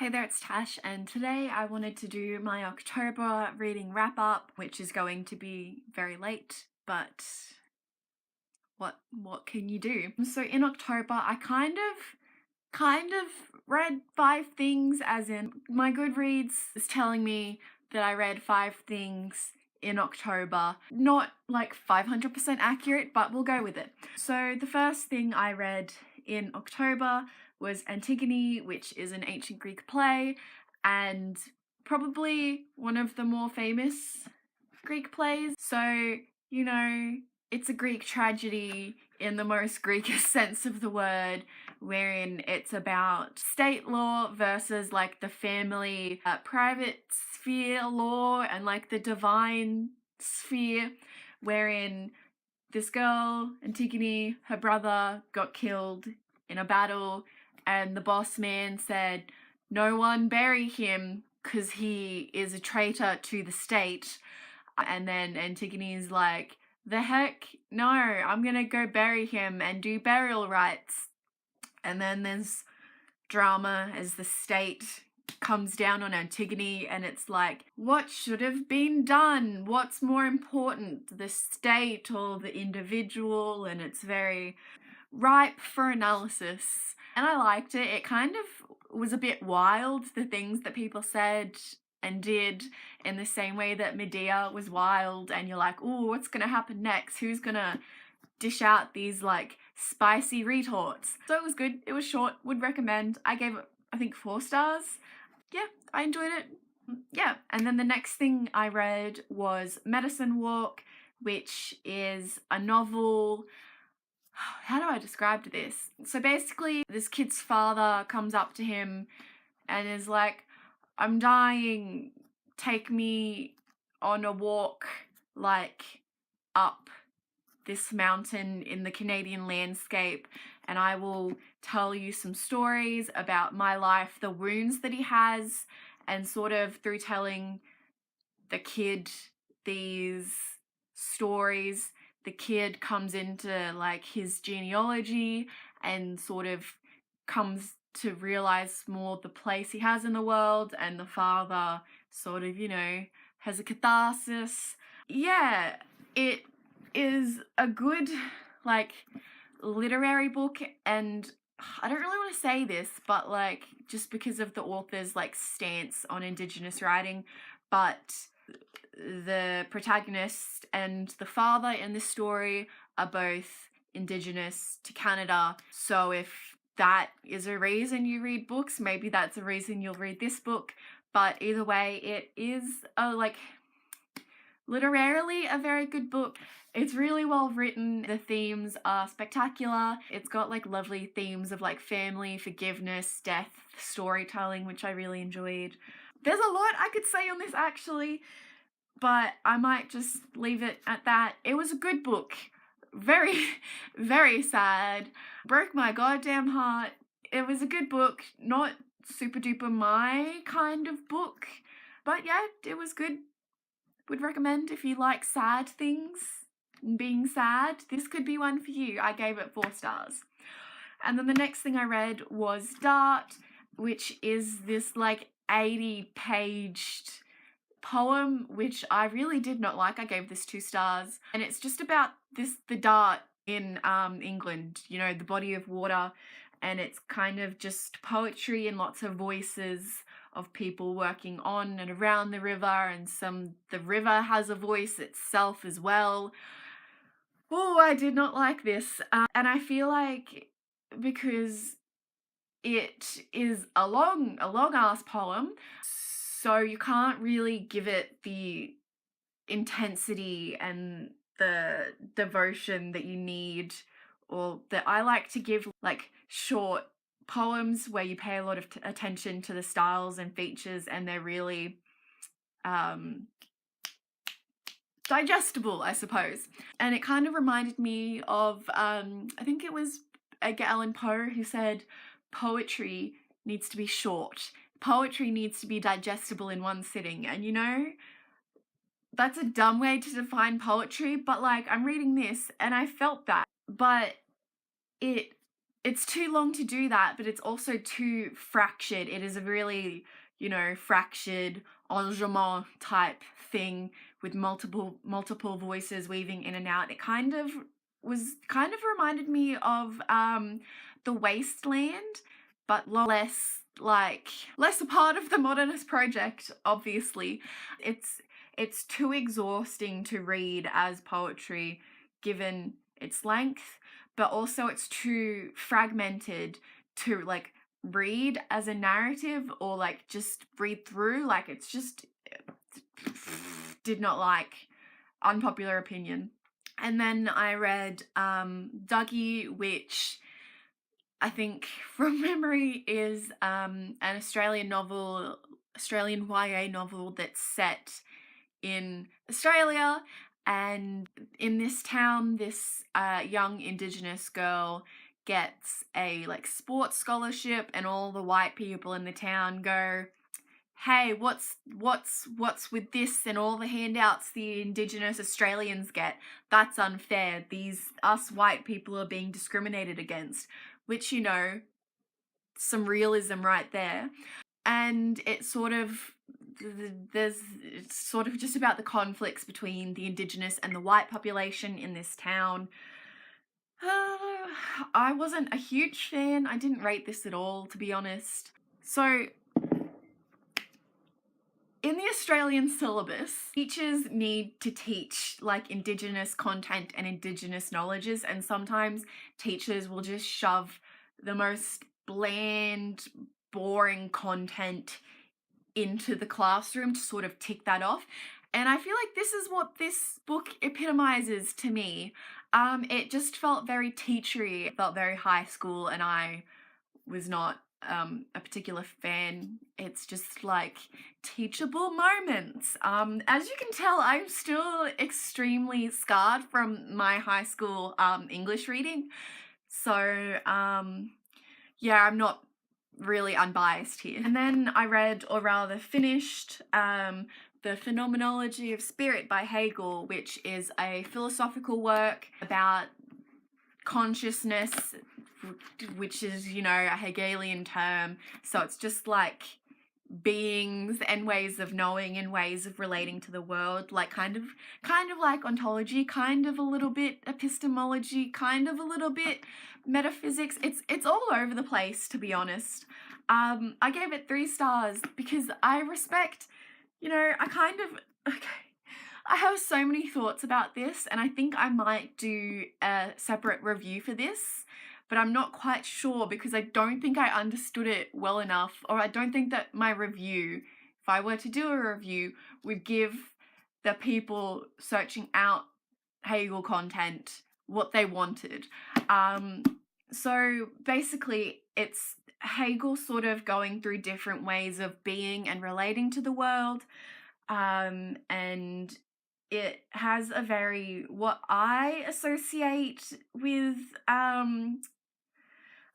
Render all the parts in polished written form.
Hey there, it's Tash, and today I wanted to do my October reading wrap-up, which is going to be very late, but what can you do? So in October, I kind of read 5 things, as in my Goodreads is telling me that I read 5 things in October. Not like 500% accurate, but we'll go with it. So the first thing I read in October was Antigone, which is an ancient Greek play and probably one of the more famous Greek plays. So, it's a Greek tragedy in the most Greekest sense of the word, wherein it's about state law versus like the family, private sphere law and like the divine sphere, wherein this girl, Antigone, her brother got killed in a battle, and the boss man said, "No one bury him because he is a traitor to the state." And then Antigone's like, "The heck? No, I'm gonna go bury him and do burial rites." And then there's drama as the state comes down on Antigone, and it's like, what should have been done? What's more important, the state or the individual? And it's very ripe for analysis. And I liked it. It kind of was a bit wild, the things that people said and did, in the same way that Medea was wild, and you're like, oh, what's gonna happen next? Who's gonna dish out these like spicy retorts? So it was good. It was short. Would recommend. I gave it, I think, 4 stars. Yeah, I enjoyed it. Yeah. And then the next thing I read was Medicine Walk, which is a novel. How do I describe this? So basically, this kid's father comes up to him and is like, "I'm dying, take me on a walk, like, up this mountain in the Canadian landscape, and I will tell you some stories about my life, the wounds that he has," and sort of through telling the kid these stories, the kid comes into like his genealogy and sort of comes to realize more the place he has in the world, and the father sort of, has a catharsis. Yeah, it is a good like literary book, and I don't really want to say this, but like just because of the author's like stance on Indigenous writing, but the protagonist and the father in this story are both Indigenous to Canada. So if that is a reason you read books, maybe that's a reason you'll read this book. But either way, it is literarily a very good book. It's really well written. The themes are spectacular. It's got like lovely themes of like family, forgiveness, death, storytelling, which I really enjoyed. There's a lot I could say on this actually, but I might just leave it at that. It was a good book. Very, very sad. Broke my goddamn heart. It was a good book. Not super duper my kind of book, but yeah, it was good. Would recommend if you like sad things and being sad. This could be one for you. I gave it 4 stars. And then the next thing I read was Dart, which is this like 80-paged poem, which I really did not like. I gave this 2 stars, and it's just about the dart in England, the body of water, and it's kind of just poetry and lots of voices of people working on and around the river, and the river has a voice itself as well. Oh, I did not like this, and I feel like because it is a long ass poem, so you can't really give it the intensity and the devotion that you need, or that I like to give like short poems where you pay a lot of attention to the styles and features, and they're really digestible, I suppose. And it kind of reminded me of I think it was Edgar Allan Poe who said poetry needs to be short. Poetry needs to be digestible in one sitting. And that's a dumb way to define poetry, but like I'm reading this and I felt that. But it it's too long to do that, but it's also too fractured. It is a really, fractured enjambment type thing with multiple voices weaving in and out. It kind of reminded me of The Wasteland, but less a part of the modernist project, obviously. It's too exhausting to read as poetry given its length, but also it's too fragmented to read as a narrative or just read through. It's just did not like. Unpopular opinion. And then I read Dougy, which I think from memory is an Australian YA novel that's set in Australia, and in this town this young Indigenous girl gets a sports scholarship, and all the white people in the town go, hey, what's with this and all the handouts the Indigenous Australians get? That's unfair. Us white people are being discriminated against, which, some realism right there. And it's sort of just about the conflicts between the Indigenous and the white population in this town. I wasn't a huge fan. I didn't rate this at all, to be honest. So in the Australian syllabus, teachers need to teach Indigenous content and Indigenous knowledges, and sometimes teachers will just shove the most bland, boring content into the classroom to sort of tick that off. And I feel like this is what this book epitomizes to me. It just felt very teachery, it felt very high school, and I was not a particular fan. It's just teachable moments. As you can tell, I'm still extremely scarred from my high school English reading. So yeah, I'm not really unbiased here. And then I read, or rather finished, the Phenomenology of Spirit by Hegel, which is a philosophical work about consciousness, which is, a Hegelian term. So it's just beings and ways of knowing and ways of relating to the world, kind of like ontology, kind of a little bit epistemology, kind of a little bit metaphysics. It's all over the place, to be honest. I gave it 3 stars because I respect, I have so many thoughts about this, and I think I might do a separate review for this, but I'm not quite sure because I don't think I understood it well enough, or I don't think that my review, if I were to do a review, would give the people searching out Hegel content what they wanted. So basically it's Hegel sort of going through different ways of being and relating to the world, and it has a very, what I associate with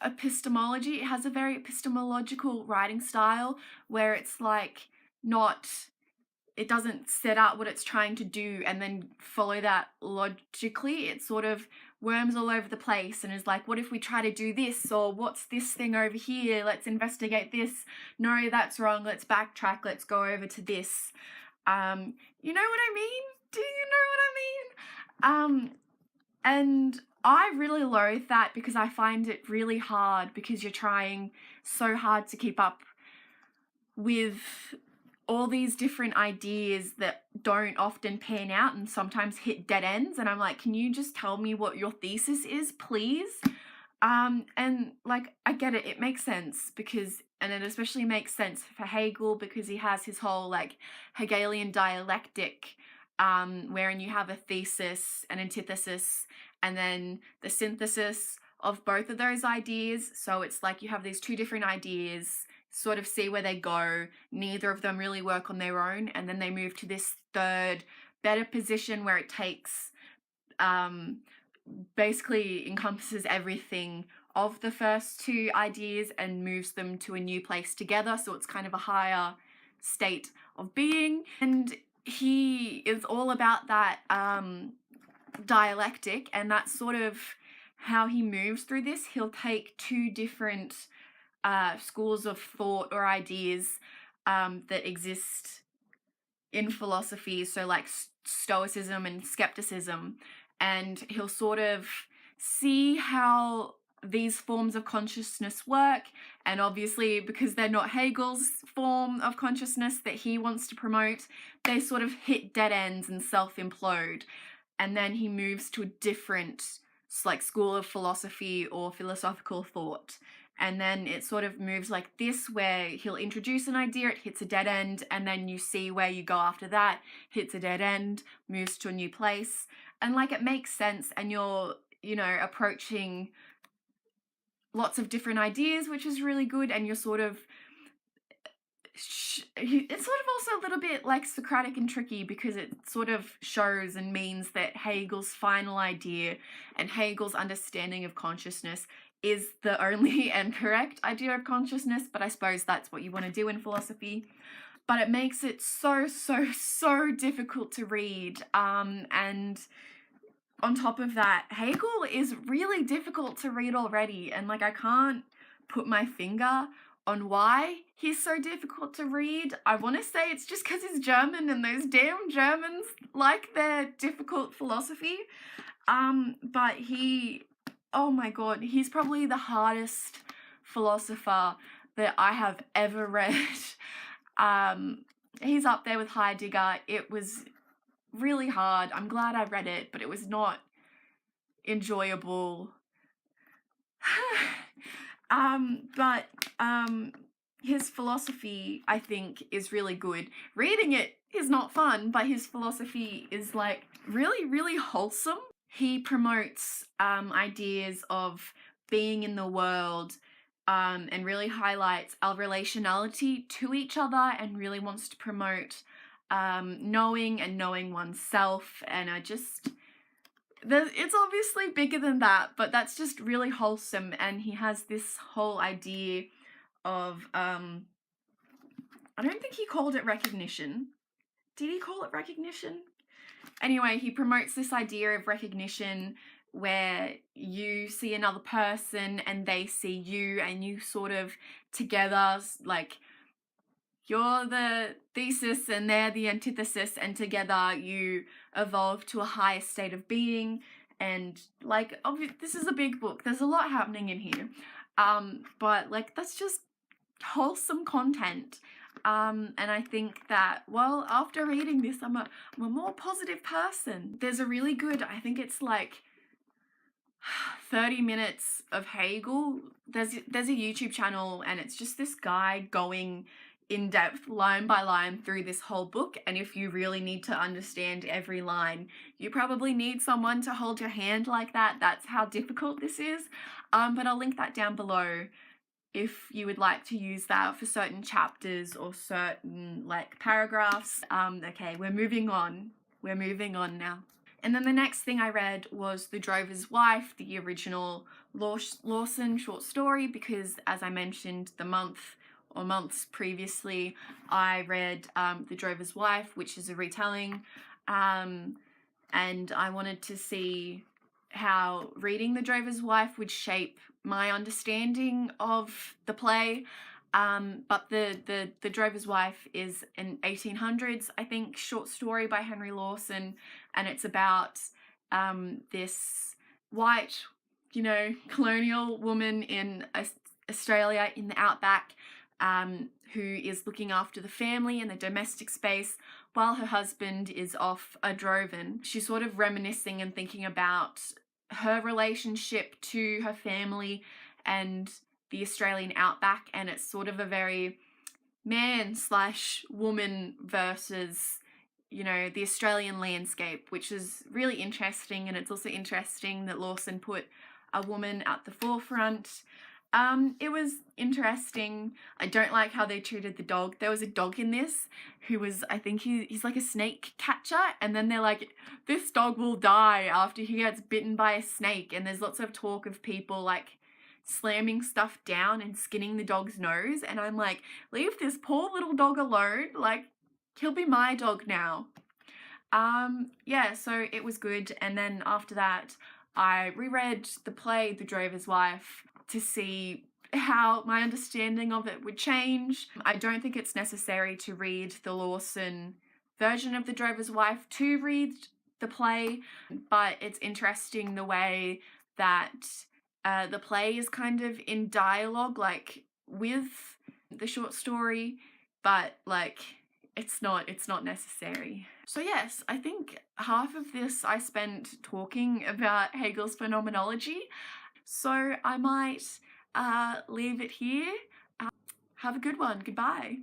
epistemology, it has a very epistemological writing style where it's it doesn't set out what it's trying to do and then follow that logically. It sort of worms all over the place and is what if we try to do this, or what's this thing over here, let's investigate this, no, that's wrong, let's backtrack, let's go over to this. You know what I mean? Do you know what I mean? And I really loathe that because I find it really hard, because you're trying so hard to keep up with all these different ideas that don't often pan out and sometimes hit dead ends, and I'm can you just tell me what your thesis is, please? And I get it, it makes sense and it especially makes sense for Hegel because he has his whole Hegelian dialectic, wherein you have a thesis, an antithesis, and then the synthesis of both of those ideas. So it's you have these 2 different ideas, sort of see where they go, neither of them really work on their own, and then they move to this third, better position where it takes, basically encompasses everything of the first 2 ideas and moves them to a new place together, so it's kind of a higher state of being. And he is all about that dialectic, and that's sort of how he moves through this. He'll take two different schools of thought or ideas that exist in philosophy, so like Stoicism and skepticism, and he'll sort of see how these forms of consciousness work, and obviously because they're not Hegel's form of consciousness that he wants to promote, they sort of hit dead ends and self-implode, and then he moves to a different like school of philosophy or philosophical thought. And then it sort of moves like this, where he'll introduce an idea, it hits a dead end, and then you see where you go after that, hits a dead end, moves to a new place. And like it makes sense, and you're, you know, approaching lots of different ideas, which is really good, and you're sort of, it's sort of also a little bit like Socratic and tricky, because it sort of shows and means that Hegel's final idea and Hegel's understanding of consciousness is the only and correct idea of consciousness, but I suppose that's what you want to do in philosophy. But it makes it so difficult to read, and on top of that, Hegel is really difficult to read already, and like I can't put my finger on why he's so difficult to read. I want to say it's just because he's German, and those damn Germans like their difficult philosophy. But oh my god, he's probably the hardest philosopher that I have ever read. He's up there with Heidegger. It was really hard. I'm glad I read it, but it was not enjoyable. But his philosophy, I think, is really good. Reading it is not fun, but his philosophy is like really wholesome. He promotes ideas of being in the world, and really highlights our relationality to each other, and really wants to promote knowing and knowing oneself. And it's obviously bigger than that, but that's just really wholesome. And he has this whole idea of, I don't think he called it recognition. Did he call it recognition? Anyway, he promotes this idea of recognition where you see another person and they see you, and you sort of together, like, you're the thesis and they're the antithesis, and together you evolve to a higher state of being. And like, this is a big book, there's a lot happening in here, but like, that's just wholesome content. And I think that, well, after reading this, I'm a more positive person. There's a really good, I think it's like 30 minutes of Hegel. There's a YouTube channel, and it's just this guy going in depth, line by line, through this whole book. And if you really need to understand every line, you probably need someone to hold your hand like that. That's how difficult this is. But I'll link that down below if you would like to use that for certain chapters or certain like paragraphs. Okay, we're moving on now. And then the next thing I read was The Drover's Wife, the original Lawson short story, because as I mentioned, months previously, I read The Drover's Wife, which is a retelling, and I wanted to see how reading The Drover's Wife would shape my understanding of the play. But the Drover's Wife is an 1800s, I think, short story by Henry Lawson, and it's about this white, colonial woman in Australia in the outback, who is looking after the family and the domestic space while her husband is off a droving. She's sort of reminiscing and thinking about her relationship to her family and the Australian outback, and it's sort of a very man/woman versus, the Australian landscape, which is really interesting. And it's also interesting that Lawson put a woman at the forefront. It was interesting. I don't like how they treated the dog. There was a dog in this who was, I think he's like a snake catcher, and then they're like, this dog will die after he gets bitten by a snake, and there's lots of talk of people like slamming stuff down and skinning the dog's nose, and I'm like, leave this poor little dog alone, like, he'll be my dog now. Yeah, so it was good. And then after that, I reread the play The Drover's Wife to see how my understanding of it would change. I don't think it's necessary to read the Lawson version of The Drover's Wife to read the play, but it's interesting the way that the play is kind of in dialogue, like, with the short story, but like it's not necessary. So yes, I think half of this I spent talking about Hegel's Phenomenology, so I might leave it here. Have a good one. Goodbye.